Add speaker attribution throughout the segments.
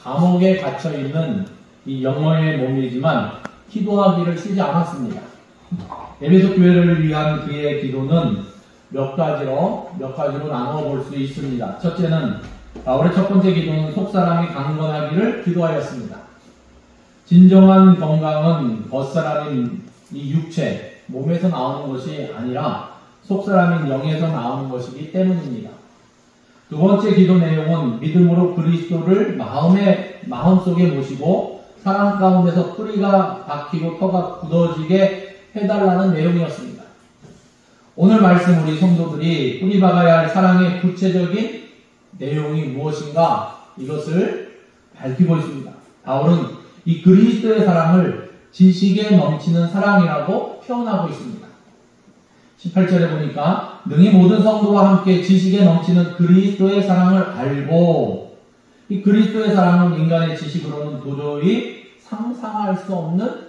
Speaker 1: 감옥에 갇혀있는 이 영어의 몸이지만 기도하기를 쉬지 않았습니다. 에베소 교회를 위한 그의 기도는 몇 가지로 나누어 볼 수 있습니다. 첫째는 바울의 첫 번째 기도는 속사람이 강건하기를 기도하였습니다. 진정한 건강은 겉사람인 이 육체, 몸에서 나오는 것이 아니라 속사람인 영에서 나오는 것이기 때문입니다. 두 번째 기도 내용은 믿음으로 그리스도를 마음속에 모시고 사랑 가운데서 뿌리가 박히고 터가 굳어지게 해달라는 내용이었습니다. 오늘 말씀 우리 성도들이 뿌리 박아야 할 사랑의 구체적인 내용이 무엇인가 이것을 밝히고 있습니다. 바울은 이 그리스도의 사랑을 지식에 넘치는 사랑이라고 표현하고 있습니다. 18절에 보니까 능히 모든 성도와 함께 지식에 넘치는 그리스도의 사랑을 알고, 이 그리스도의 사랑은 인간의 지식으로는 도저히 상상할 수 없는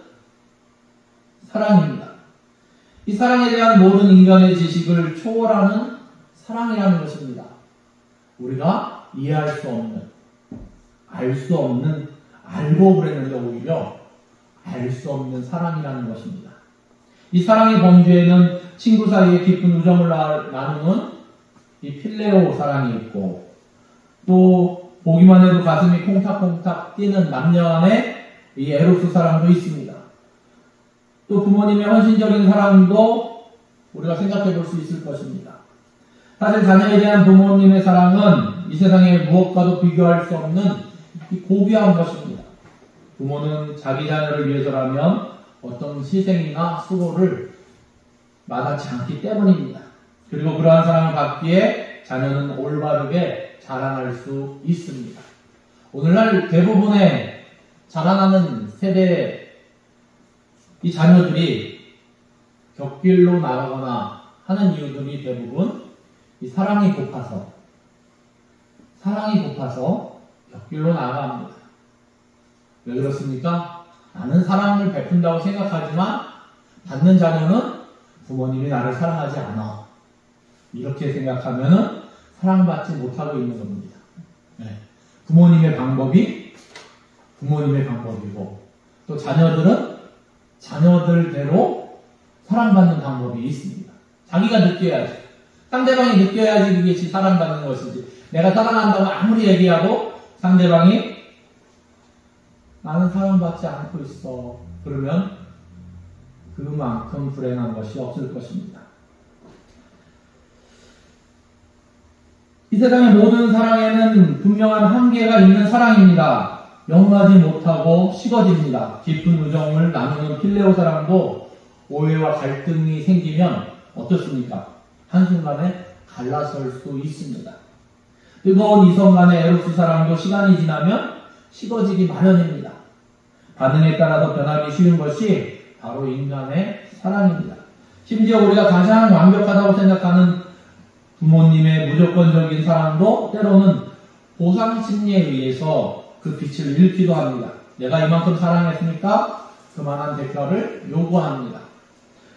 Speaker 1: 사랑입니다. 이 사랑에 대한 모든 인간의 지식을 초월하는 사랑이라는 것입니다. 우리가 이해할 수 없는, 알 수 없는, 알고 그랬는데 오히려 알 수 없는 사랑이라는 것입니다. 이 사랑의 범주에는 친구 사이에 깊은 우정을 나누는 이 필레오 사랑이 있고, 또 보기만 해도 가슴이 콩닥콩닥 뛰는 남녀 간의 이 에로스 사랑도 있습니다. 또 부모님의 헌신적인 사랑도 우리가 생각해 볼 수 있을 것입니다. 사실 자녀에 대한 부모님의 사랑은 이 세상에 무엇과도 비교할 수 없는 이 고귀한 것입니다. 부모는 자기 자녀를 위해서라면 어떤 희생이나 수고를 마다치 않기 때문입니다. 그리고 그러한 사랑을 받기에 자녀는 올바르게 자라날 수 있습니다. 오늘날 대부분의 자라나는 세대의 이 자녀들이 격길로 나가거나 하는 이유들이 대부분 이 사랑이 고파서 격길로 나아갑니다. 왜 그렇습니까? 나는 사랑을 베푼다고 생각하지만 받는 자녀는 부모님이 나를 사랑하지 않아. 이렇게 생각하면 사랑받지 못하고 있는 겁니다. 네. 부모님의 방법이 부모님의 방법이고, 또 자녀들은 자녀들대로 사랑받는 방법이 있습니다. 자기가 느껴야지. 상대방이 느껴야지 그게 사랑받는 것이지. 내가 사랑한다고 아무리 얘기하고 상대방이 나는 사랑받지 않고 있어. 그러면 그만큼 불행한 것이 없을 것입니다. 이 세상의 모든 사랑에는 분명한 한계가 있는 사랑입니다. 영원하지 못하고 식어집니다. 깊은 우정을 나누는 필레오 사랑도 오해와 갈등이 생기면 어떻습니까? 한순간에 갈라설 수 있습니다. 뜨거운 이성 간의 에로스 사랑도 시간이 지나면 식어지기 마련입니다. 반응에 따라서 변하기 쉬운 것이 바로 인간의 사랑입니다. 심지어 우리가 가장 완벽하다고 생각하는 부모님의 무조건적인 사랑도 때로는 보상 심리에 의해서 그 빛을 잃기도 합니다. 내가 이만큼 사랑했으니까 그만한 대가를 요구합니다.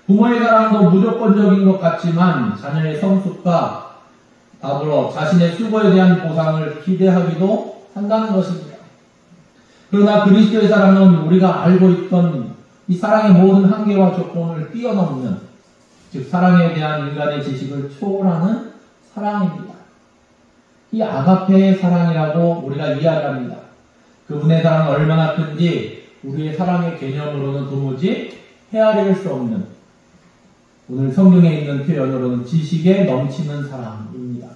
Speaker 1: 부모의 사랑도 무조건적인 것 같지만 자녀의 성숙과 더불어 자신의 수고에 대한 보상을 기대하기도 한다는 것입니다. 그러나 그리스도의 사랑은 우리가 알고 있던 이 사랑의 모든 한계와 조건을 뛰어넘는, 즉 사랑에 대한 인간의 지식을 초월하는 사랑입니다. 이 아가페의 사랑이라고 우리가 이야기합니다. 그분의 사랑은 얼마나 큰지 우리의 사랑의 개념으로는 도무지 헤아릴 수 없는, 오늘 성경에 있는 표현으로는 지식에 넘치는 사랑입니다.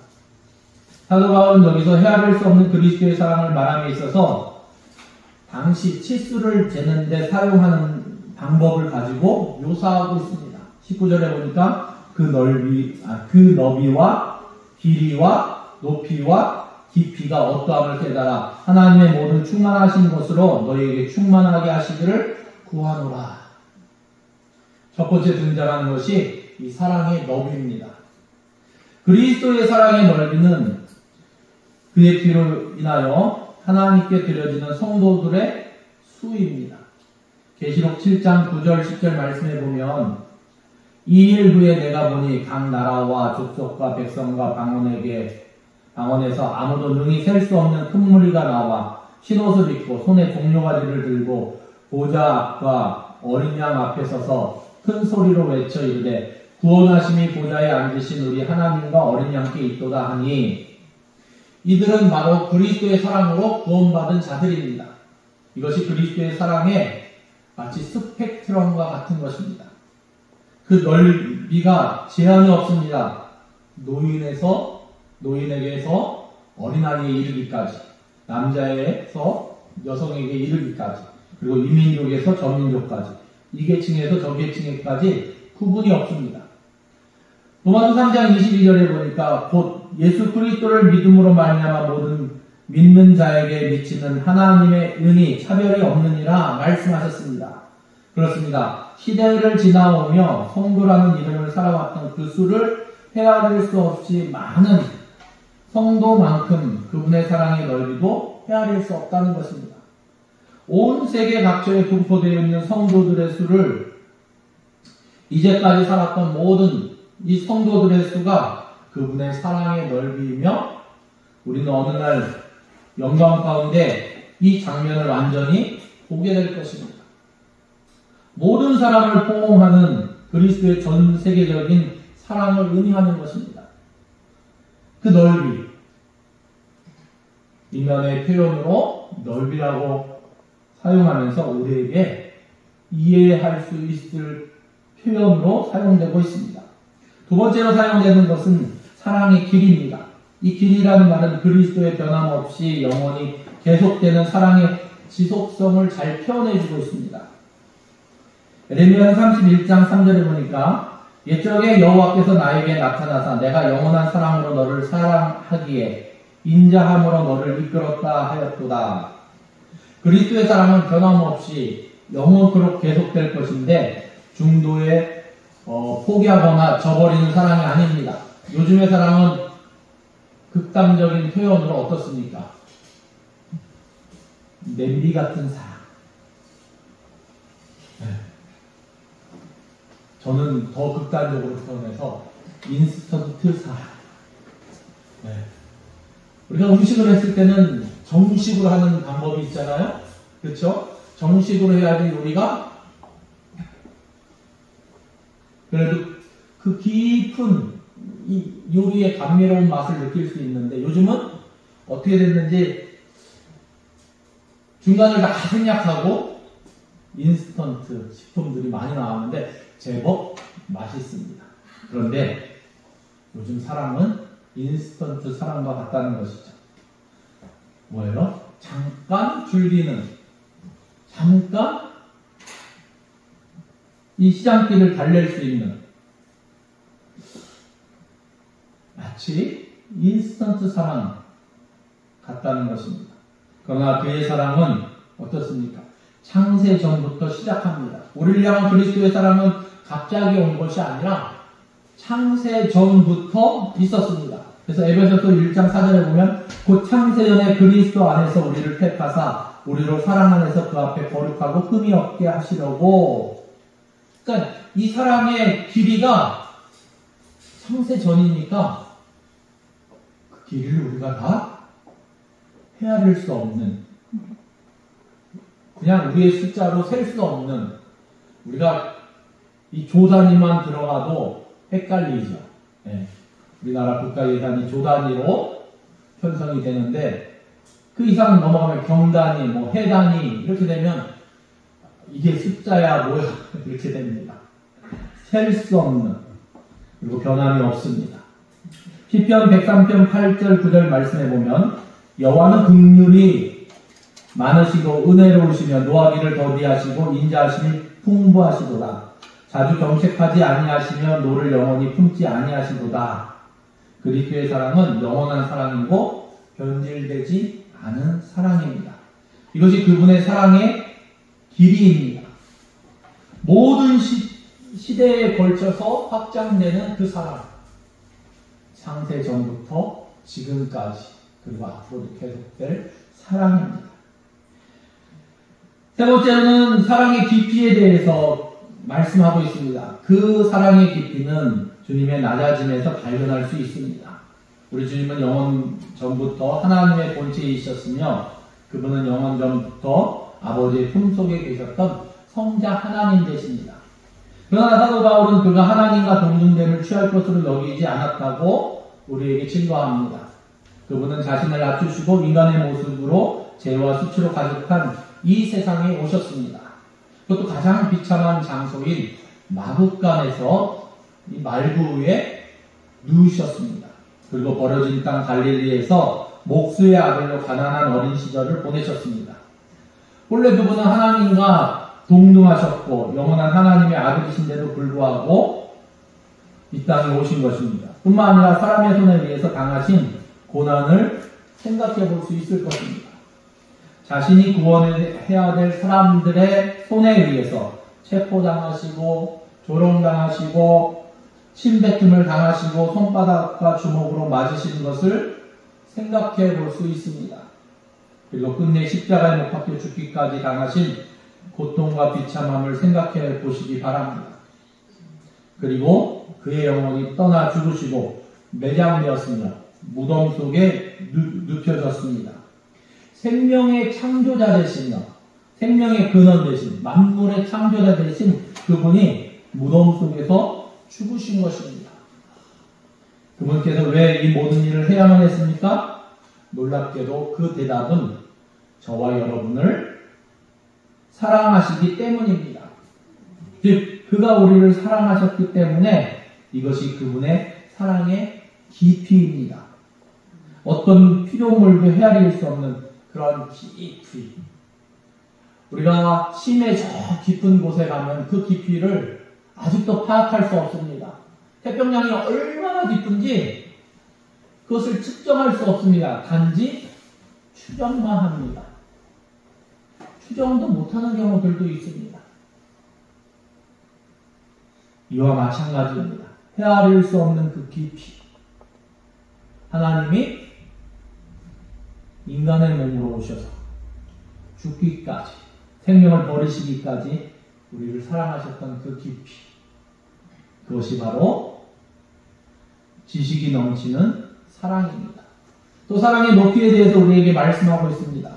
Speaker 1: 사도 바울은 여기서 헤아릴 수 없는 그리스도의 사랑을 말함에 있어서 당시 치수를 재는 데 사용하는 방법을 가지고 묘사하고 있습니다. 19절에 보니까 그 너비와 길이와 높이와 깊이가 어떠함을 깨달아 하나님의 모든 충만하신 것으로 너희에게 충만하게 하시기를 구하노라. 첫 번째 등장하는 것이 이 사랑의 너비입니다. 그리스도의 사랑의 넓이는 그의 피로 인하여 하나님께 드려지는 성도들의 수입니다. 계시록 7장 9절 10절 말씀에 보면 이 일 후에 내가 보니 각 나라와 족속과 백성과 방언에서 아무도 능히 셀 수 없는 큰 무리가 나와 신옷을 입고 손에 종려가지를 들고 보좌 앞과 어린 양 앞에 서서 큰 소리로 외쳐 이르되 구원하심이 보좌에 앉으신 우리 하나님과 어린 양께 있도다 하니 이들은 바로 그리스도의 사랑으로 구원받은 자들입니다. 이것이 그리스도의 사랑의 마치 스펙트럼과 같은 것입니다. 그 넓이가 제한이 없습니다. 노인에게서 어린아이에 이르기까지, 남자에서 여성에게 이르기까지, 그리고 이민족에서 저민족까지, 이 계층에서 저 계층에까지 구분이 없습니다. 로마서 3장 22절에 보니까 곧 예수 그리스도를 믿음으로 말미암아 모든 믿는 자에게 미치는 하나님의 은이 차별이 없느니라 말씀하셨습니다. 그렇습니다. 시대를 지나오며 성도라는 이름을 살아왔던 그 수를 헤아릴 수 없이 많은 성도만큼 그분의 사랑의 넓이도 헤아릴 수 없다는 것입니다. 온 세계 각처에 분포되어 있는 성도들의 수를 이제까지 살았던 모든 이 성도들의 수가 그분의 사랑의 넓이이며 우리는 어느 날 영광 가운데 이 장면을 완전히 보게 될 것입니다. 모든 사람을 포옹하는 그리스도의 전 세계적인 사랑을 의미하는 것입니다. 그 넓이, 인간의 표현으로 넓이라고 사용하면서 우리에게 이해할 수 있을 표현으로 사용되고 있습니다. 두 번째로 사용되는 것은 사랑의 길이입니다. 이 길이라는 말은 그리스도의 변함없이 영원히 계속되는 사랑의 지속성을 잘 표현해주고 있습니다. 에레미야 31장 3절에 보니까 옛적에 여호와께서 나에게 나타나사 내가 영원한 사랑으로 너를 사랑하기에 인자함으로 너를 이끌었다 하였도다. 그리스도의 사랑은 변함없이 영원토록 계속될 것인데 중도에 포기하거나 저버리는 사랑이 아닙니다. 요즘의 사랑은 극단적인 표현으로 어떻습니까? 냄비 같은 사랑. 저는 더 극단적으로 표현해서 인스턴트 사랑. 우리가 음식을 했을 때는 정식으로 하는 방법이 있잖아요. 그렇죠? 정식으로 해야지 요리가 그래도 그 깊은 이 요리의 감미로운 맛을 느낄 수 있는데 요즘은 어떻게 됐는지 중간을 다 생략하고 인스턴트 식품들이 많이 나왔는데 제법 맛있습니다. 그런데 요즘 사랑은 인스턴트 사랑과 같다는 것이죠. 뭐예요? 잠깐 즐기는, 잠깐 이 시장길을 달랠 수 있는 마치 인스턴트 사랑 같다는 것입니다. 그러나 그의 사랑은 어떻습니까? 창세 전부터 시작합니다. 우리를 향한 그리스도의 사랑은 갑자기 온 것이 아니라 창세 전부터 있었습니다. 그래서 에베소서 1장 4절에 보면 곧 창세 전에 그리스도 안에서 우리를 택하사 우리로 사랑 안에서 그 앞에 거룩하고 흠이 없게 하시려고. 그러니까 이 사랑의 길이가 창세 전이니까 그 길이를 우리가 다 헤아릴 수 없는, 그냥 우리의 숫자로 셀 수 없는, 우리가 이 조 단위만 들어가도 헷갈리죠. 우리나라 국가 예산이 조 단위로 편성이 되는데 그 이상 넘어가면 경 단위, 뭐 해 단위 이렇게 되면 이게 숫자야 뭐야 이렇게 됩니다. 셀 수 없는, 그리고 변함이 없습니다. 시편 103편 8절 9절 말씀해 보면 여호와는 긍휼이 많으시고 은혜로우시며 노하기를 더디하시고 인자하심이 풍부하시도다. 자주 경책하지 아니하시며 노를 영원히 품지 아니하시도다. 그리스도의 사랑은 영원한 사랑이고 변질되지 않은 사랑입니다. 이것이 그분의 사랑의 길이입니다. 모든 시대에 걸쳐서 확장되는 그 사랑, 창세 전부터 지금까지 그리고 앞으로도 계속될 사랑입니다. 세 번째로는 사랑의 깊이에 대해서 말씀하고 있습니다. 그 사랑의 깊이는 주님의 낮아짐에서 발견할 수 있습니다. 우리 주님은 영원 전부터 하나님의 본체이셨으며 그분은 영원전부터 아버지의 품속에 계셨던 성자 하나님 되십니다. 그러나 사도 바울은 그가 하나님과 동등됨을 취할 것으로 여기지 않았다고 우리에게 증거합니다. 그분은 자신을 낮추시고 인간의 모습으로 죄와 수치로 가득한 이 세상에 오셨습니다. 그것도 가장 비참한 장소인 마국간에서 이 말구 위에 누우셨습니다. 그리고 버려진 땅 갈릴리에서 목수의 아들로 가난한 어린 시절을 보내셨습니다. 원래 그분은 하나님과 동등하셨고 영원한 하나님의 아들이신데도 불구하고 이 땅에 오신 것입니다. 뿐만 아니라 사람의 손에 의해서 당하신 고난을 생각해 볼 수 있을 것입니다. 자신이 구원해야 될 사람들의 손에 의해서 체포당하시고 조롱당하시고 침뱉음을 당하시고 손바닥과 주먹으로 맞으시는 것을 생각해 볼 수 있습니다. 그리고 끝내 십자가에 못 박혀 죽기까지 당하신 고통과 비참함을 생각해 보시기 바랍니다. 그리고 그의 영혼이 떠나 죽으시고 매장되었으며 무덤 속에 눕혀졌습니다. 생명의 창조자 되시며 생명의 근원 되신 만물의 창조자 되신 그분이 무덤 속에서 죽으신 것입니다. 그분께서 왜 이 모든 일을 해야만 했습니까? 놀랍게도 그 대답은 저와 여러분을 사랑하시기 때문입니다. 즉 그가 우리를 사랑하셨기 때문에 이것이 그분의 사랑의 깊이입니다. 어떤 피조물도 헤아릴 수 없는 그런 깊이. 우리가 심의 저 깊은 곳에 가면 그 깊이를 아직도 파악할 수 없습니다. 태평양이 얼마나 깊은지 그것을 측정할 수 없습니다. 단지 추정만 합니다. 추정도 못하는 경우들도 있습니다. 이와 마찬가지입니다. 헤아릴 수 없는 그 깊이. 하나님이 인간의 몸으로 오셔서 죽기까지, 생명을 버리시기까지 우리를 사랑하셨던 그 깊이. 그것이 바로 지식이 넘치는 사랑입니다. 또 사랑의 높이에 대해서 우리에게 말씀하고 있습니다.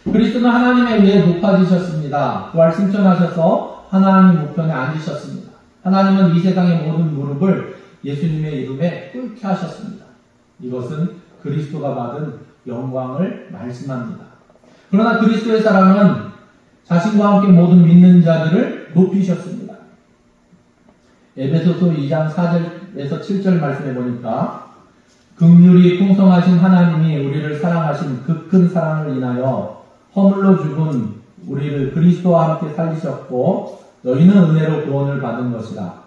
Speaker 1: 그리스도는 하나님에 의해 높아지셨습니다. 부활 승천하셔서 하나님 우편에 앉으셨습니다. 하나님은 이 세상의 모든 무릎을 예수님의 이름에 꿇게 하셨습니다. 이것은 그리스도가 받은 영광을 말씀합니다. 그러나 그리스도의 사랑은 자신과 함께 모든 믿는 자들을 높이셨습니다. 에베소서 2장 4절에서 7절 말씀해 보니까 긍휼이 풍성하신 하나님이 우리를 사랑하신 그 큰 사랑을 인하여 허물로 죽은 우리를 그리스도와 함께 살리셨고 너희는 은혜로 구원을 받은 것이라.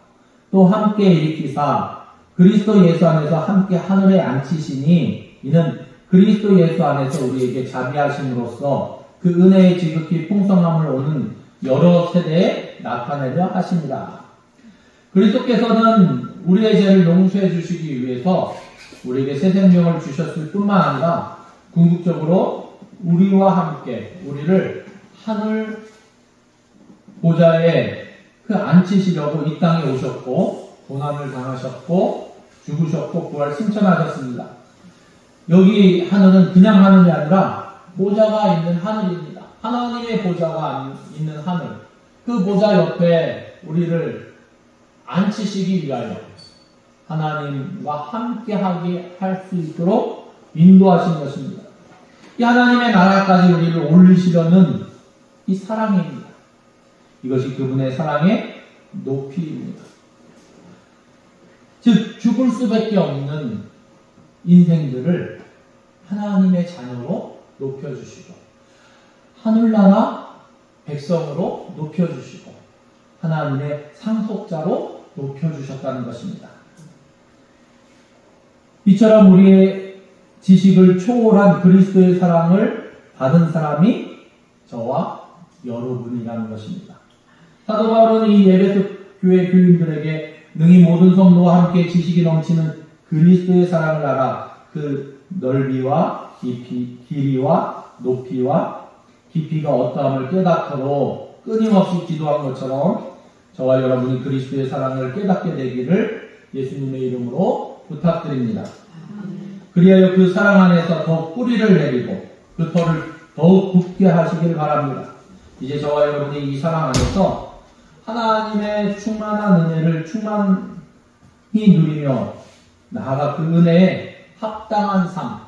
Speaker 1: 또 함께 일으키사 그리스도 예수 안에서 함께 하늘에 앉히시니 이는 그리스도 예수 안에서 우리에게 자비하심으로써 그 은혜의 지극히 풍성함을 오는 여러 세대에 나타내려 하십니다. 그리스도께서는 우리의 죄를 용서해 주시기 위해서 우리에게 새 생명을 주셨을 뿐만 아니라 궁극적으로 우리와 함께 우리를 하늘 보좌에 앉히시려고 이 땅에 오셨고 고난을 당하셨고 죽으셨고 부활 승천하셨습니다. 여기 하늘은 그냥 하늘이 아니라 보좌가 있는 하늘입니다. 하나님의 보좌가 있는 하늘. 그 보좌 옆에 우리를 앉히시기 위하여 하나님과 함께하게 할 수 있도록 인도하신 것입니다. 이 하나님의 나라까지 우리를 올리시려는 이 사랑입니다. 이것이 그분의 사랑의 높이입니다. 즉 죽을 수밖에 없는 인생들을 하나님의 자녀로 높여주시고 하늘나라 백성으로 높여주시고 하나님의 상속자로 높여주셨다는 것입니다. 이처럼 우리의 지식을 초월한 그리스도의 사랑을 받은 사람이 저와 여러분이라는 것입니다. 사도 바울은 이 에베소 교회 교인들에게 능히 모든 성도와 함께 지식이 넘치는 그리스도의 사랑을 알아 그 넓이와 길이와 높이와 깊이가 어떠함을 깨닫도록 끊임없이 기도한 것처럼 저와 여러분이 그리스도의 사랑을 깨닫게 되기를 예수님의 이름으로 부탁드립니다. 그리하여 그 사랑 안에서 더 뿌리를 내리고 그 더욱 굳게 하시길 바랍니다. 이제 저와 여러분이 이 사랑 안에서 하나님의 충만한 은혜를 충만히 누리며 나아가 그 은혜에 합당한 삶,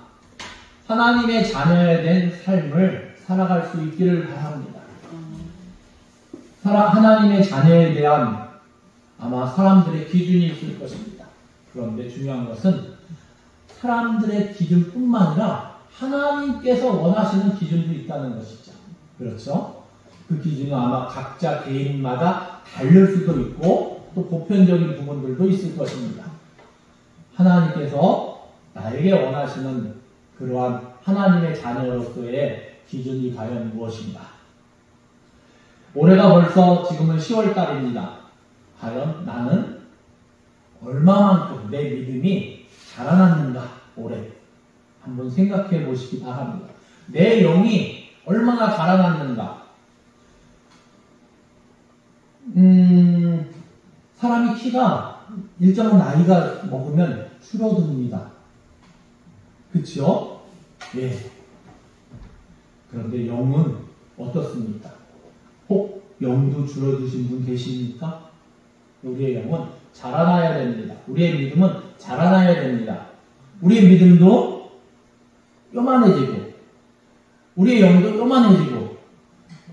Speaker 1: 하나님의 자녀에 된 삶을 살아갈 수 있기를 바랍니다. 하나님의 자녀에 대한 아마 사람들의 기준이 있을 것입니다. 그런데 중요한 것은 사람들의 기준뿐만 아니라 하나님께서 원하시는 기준도 있다는 것이죠. 그렇죠? 그 기준은 아마 각자 개인마다 다를 수도 있고 또 보편적인 부분들도 있을 것입니다. 하나님께서 나에게 원하시는 그러한 하나님의 자녀로서의 기준이 과연 무엇인가? 올해가 벌써 지금은 10월달입니다. 과연 나는 얼마만큼 내 믿음이 자라났는가? 올해 한번 생각해 보시기 바랍니다. 내 영이 얼마나 자라났는가? 사람이 키가 일정한 나이가 먹으면 줄어듭니다. 그렇죠? 예. 그런데 영은 어떻습니까? 혹 영도 줄어드신 분 계십니까? 우리의 영은 자라나야 됩니다. 우리의 믿음은 자라나야 됩니다. 우리의 믿음도 요만해지고 우리의 영도 요만해지고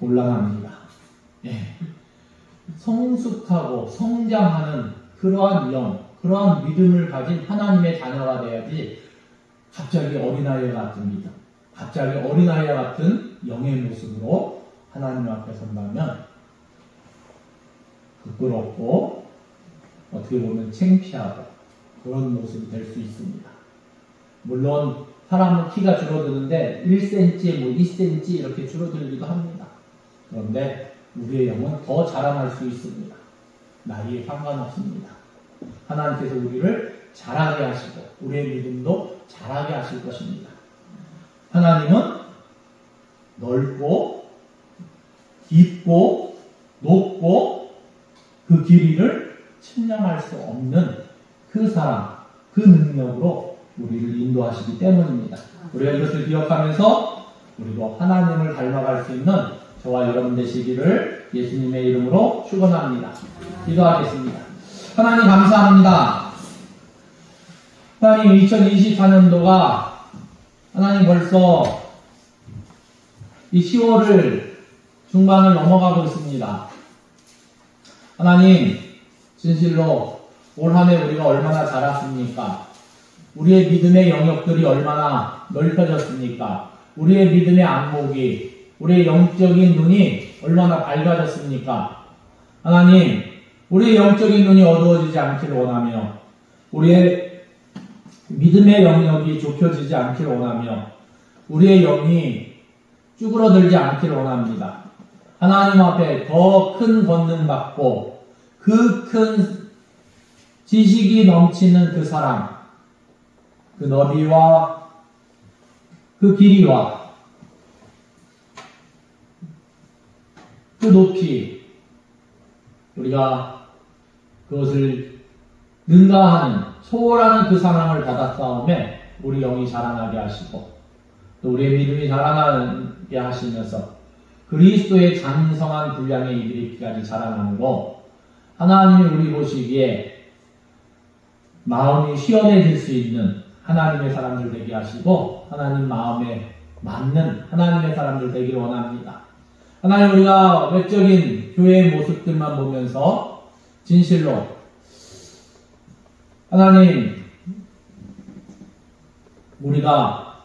Speaker 1: 곤란합니다. 예. 성숙하고 성장하는 그러한 영, 그러한 믿음을 가진 하나님의 자녀가 돼야지 갑자기 어린아이 같은 믿음, 갑자기 어린아이 같은 영의 모습으로 하나님 앞에 선다면 부끄럽고 어떻게 보면 창피하고 그런 모습이 될 수 있습니다. 물론 사람은 키가 줄어드는데 1cm, 2cm 이렇게 줄어들기도 합니다. 그런데 우리의 영은 더 자라날 수 있습니다. 나이에 상관없습니다. 하나님께서 우리를 자라게 하시고 우리의 믿음도 자라게 하실 것입니다. 하나님은 넓고 깊고 높고 그 길이를 측량할 수 없는 그 사랑, 그 능력으로 우리를 인도하시기 때문입니다. 우리가 이것을 기억하면서 우리도 하나님을 닮아갈 수 있는 저와 여러분 되시기를 예수님의 이름으로 축원합니다. 기도하겠습니다. 하나님 감사합니다. 하나님 2024년도가 하나님 벌써 이 10월을 중반을 넘어가고 있습니다. 하나님 진실로 올 한 해 우리가 얼마나 자랐습니까? 우리의 믿음의 영역들이 얼마나 넓혀졌습니까? 우리의 믿음의 안목이 우리의 영적인 눈이 얼마나 밝아졌습니까? 하나님, 우리의 영적인 눈이 어두워지지 않기를 원하며 우리의 믿음의 영역이 좁혀지지 않기를 원하며 우리의 영이 쭈그러들지 않기를 원합니다. 하나님 앞에 더 큰 권능 받고 그 큰 지식이 넘치는 그 사랑, 그 너비와 그 길이와 그 높이 우리가 그것을 능가하는 초월하는 그 사랑을 받아 싸움에 우리 영이 자라나게 하시고 또 우리의 믿음이 자라나게 하시면서 그리스도의 장성한 분량에 이르기까지 자라나고 하나님이 우리 보시기에 마음이 시원해질 수 있는 하나님의 사람들 되게 하시고 하나님 마음에 맞는 하나님의 사람들 되기를 원합니다. 하나님 우리가 외적인 교회의 모습들만 보면서 진실로 하나님 우리가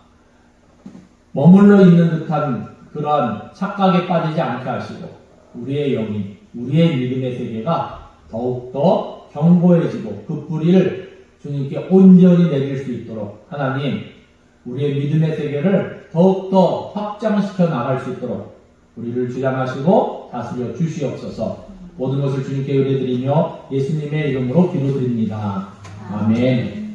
Speaker 1: 머물러 있는 듯한 그러한 착각에 빠지지 않게 하시고 우리의 영이 우리의 믿음의 세계가 더욱더 견고해지고 그 뿌리를 주님께 온전히 내릴 수 있도록 하나님 우리의 믿음의 세계를 더욱더 확장시켜 나갈 수 있도록 우리를 주장하시고 다스려 주시옵소서. 모든 것을 주님께 의뢰드리며 예수님의 이름으로 기도드립니다. 아멘.